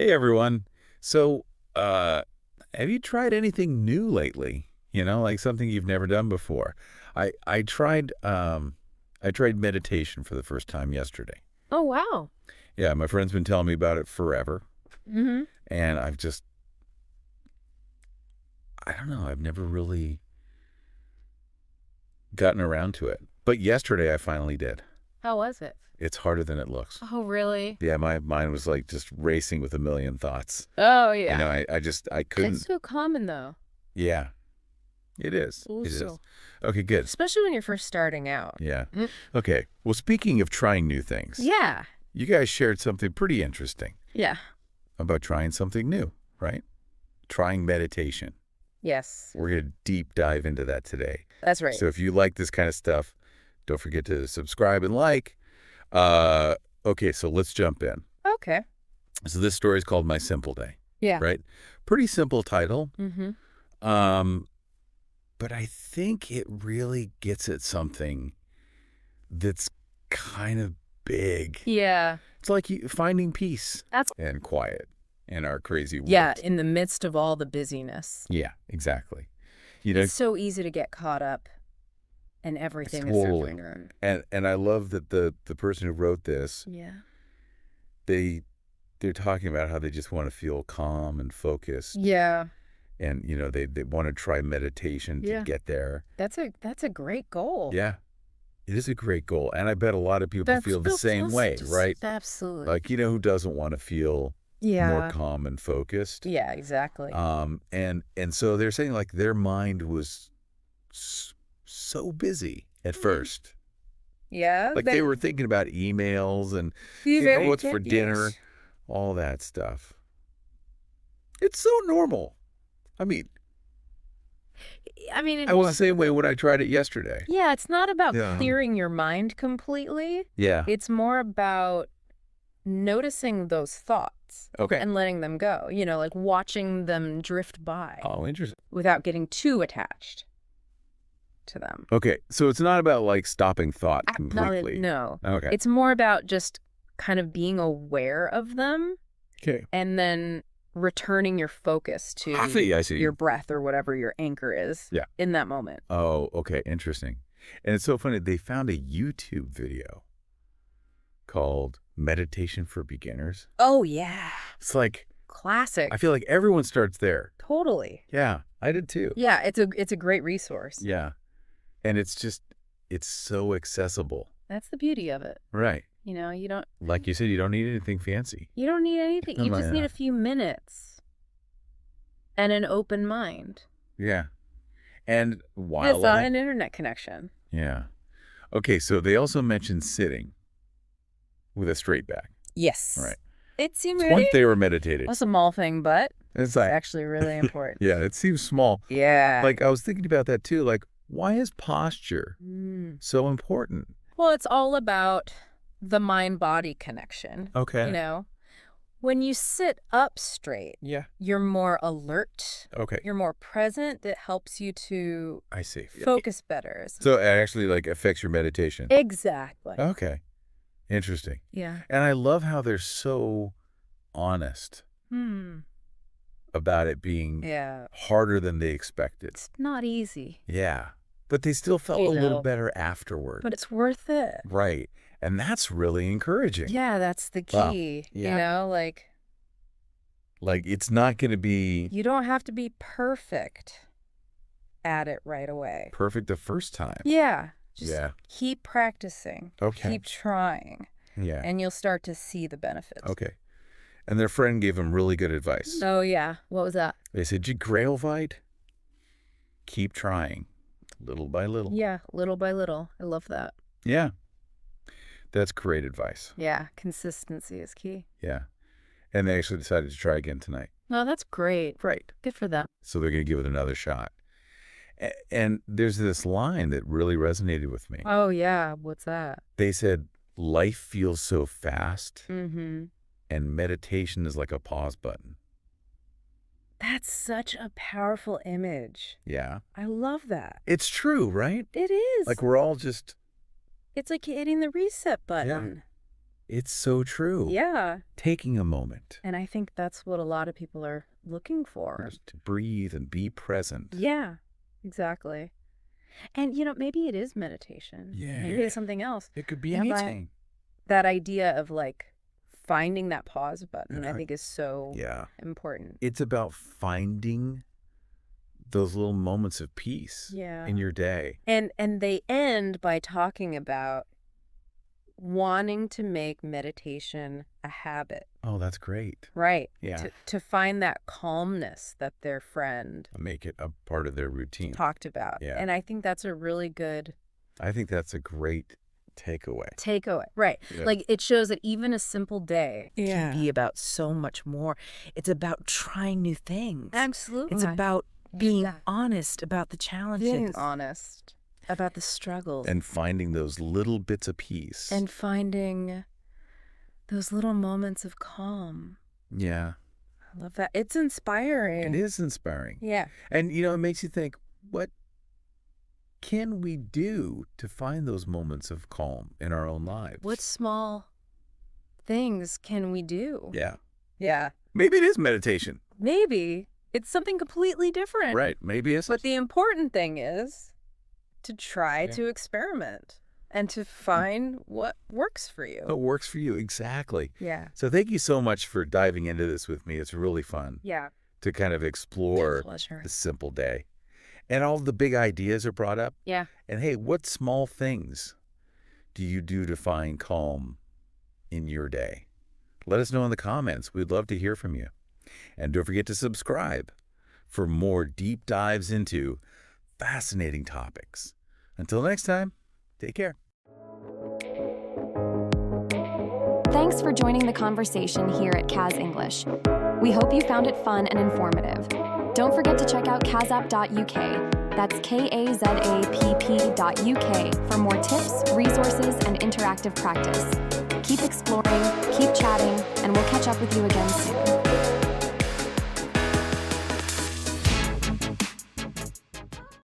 Hey everyone. So, uh, have you tried anything new lately? Like something you've never done before. I tried meditation for the first time yesterday. Oh, wow. Yeah, my friend's been telling me about it forever, Hmm. and I don't know, I've never really gotten around to it. But yesterday I finally did. How was it? It's harder than it looks. Oh, really? Yeah, my mind was like just racing with a million thoughts. Oh, You know, yeah. I It's couldn't. so common, though. Yeah, it is. It is. Also, Okay, good. especially when you're first starting out. Yeah. Mm. Okay. Well, speaking of trying new things, Yeah. you guys shared something pretty interesting Yeah. about trying something new, right? Trying meditation. Yes. We're going to deep dive into that today. That's right. So if you like this kind of stuff, don't forget to subscribe and like. Uh, okay, so let's jump in. Okay. So this story is called My Simple Day, Yeah. right? Pretty simple title. Mm-hmm. Um, but I think it really gets at something that's kind of big. Yeah. It's like finding peace That's and quiet in our crazy Yeah, world. in the midst of all the busyness. Yeah, exactly. You know, It's so easy to get caught up in everything that's totally. circling around. And I love that the person who wrote this, Yeah. they they're talking about how they just want to feel calm and focused, Yeah. and they want to try meditation to Yeah. get there. That's a great goal. Yeah, it is a great goal, and I bet a lot of people feel the same way, right? Absolutely. Like, who doesn't want to feel more Yeah. calm and focused? Yeah, exactly. And so they're saying like their mind was so busy at first. Yeah. Like they were thinking about emails and what's for dinner, Yes. all that stuff. It's so normal. I mean, I mean, I was the same way when I tried it yesterday. yeah, it's not about Yeah. clearing your mind completely. Yeah. It's more about noticing those thoughts Okay. and letting them go, like watching them drift by Oh, interesting. without getting too attached to them. Okay. So it's not about like stopping thought Not completely. No. Okay. It's more about just kind of being aware of them Okay. and then returning your focus to I see. your breath or whatever your anchor is Yeah. in that moment. Oh, okay. Interesting. And it's so funny. They found a YouTube video called Meditation for Beginners. Oh, yeah. It's like, Classic. I feel like everyone starts there. Totally. Yeah, I did too. Yeah, it's a great resource. Yeah. And it's so accessible. That's the beauty of it. Right. You don't Like you said, you don't need anything fancy. you don't need anything. You just need Yeah. a few minutes and an open mind. Yeah. And And while it's not an internet connection. yeah. Okay, so they also mentioned sitting with a straight back. Yes. Right. It seemed Once they were meditating. a small thing, but It's it's like, actually really important. yeah, it seems small. Yeah. Like I was thinking about that too. Like, why is posture Mm. so important? Well, it's all about the mind-body connection. Okay. When you sit up straight, Yeah. you're more alert. Okay. You're more present. It helps you to I see. focus better. So it actually like affects your meditation. Exactly. Okay. Interesting. Yeah. And I love how they're so honest about it being Yeah. harder than they expected. It's not easy, Yeah. But they still felt You a little know. better afterward. but it's worth it. Right. And that's really encouraging. Yeah, that's the Wow. key. Yeah. Like Like it's not going to be you don't have to be perfect at it right away. perfect the first time. Yeah. Just Yeah. keep practicing. Okay. Keep trying. Yeah. And you'll start to see the benefits. Okay. And their friend gave them really good advice. Oh, yeah. What was that? They said, "You Grailvite, keep trying, little by little." Yeah, little by little. I love that. Yeah. That's great advice. Yeah, consistency is key. Yeah. And they actually decided to try again tonight. No, that's great. Right. Good for them. So they're going to give it another shot. And there's this line that really resonated with me. Oh, yeah. What's that? They said, "Life feels so fast, Mm-hmm. and meditation is like a pause button." That's such a powerful image. Yeah. I love that. It's true, right? It is. Like we're all just, It's like hitting the reset button. It's so true. Yeah. Taking a moment. And I think that's what a lot of people are looking for. Just to breathe and be present. Yeah, exactly. And, maybe it is meditation. Yeah. Maybe it's something else. It could be Yeah, but- anything. That idea of like finding that pause button, I Right. think is so Yeah. important. It's about finding those little moments of peace Yeah. in your day. And they end by talking about wanting to make meditation a habit, Oh, that's great. right? Yeah. To find that calmness that their friend Make it a part of their routine. talked about. Yeah. And I think that's a really good I think that's a great takeaway. takeaway. Right. Yeah. Like it shows that even a simple day Yeah. can be about so much more. It's about trying new things. Absolutely. It's about being Yeah. honest about the challenges, being honest about the struggles, And finding those little bits of peace. and finding those little moments of calm. yeah, I love that. It's inspiring. it is inspiring. Yeah. And, it makes you think, what can we do to find those moments of calm in our own lives? What small things can we do? Yeah. Yeah. Maybe it is meditation. Maybe it's something completely different. Right. Maybe it's. But the important thing is to try Yeah. to experiment and to find what works for you. What works for you. Exactly. Yeah. So thank you so much for diving into this with me. It's really fun Yeah. to kind of explore pleasure. the simple day. And all the big ideas are brought up. Yeah. And hey, what small things do you do to find calm in your day? Let us know in the comments. We'd love to hear from you. And don't forget to subscribe for more deep dives into fascinating topics. Until next time, take care. Thanks for joining the conversation here at Kaz English. We hope you found it fun and informative. Don't forget to check out kazapp.uk. That's kazapp.uk for more tips, resources, and interactive practice. Keep exploring, keep chatting, and we'll catch up with you again soon.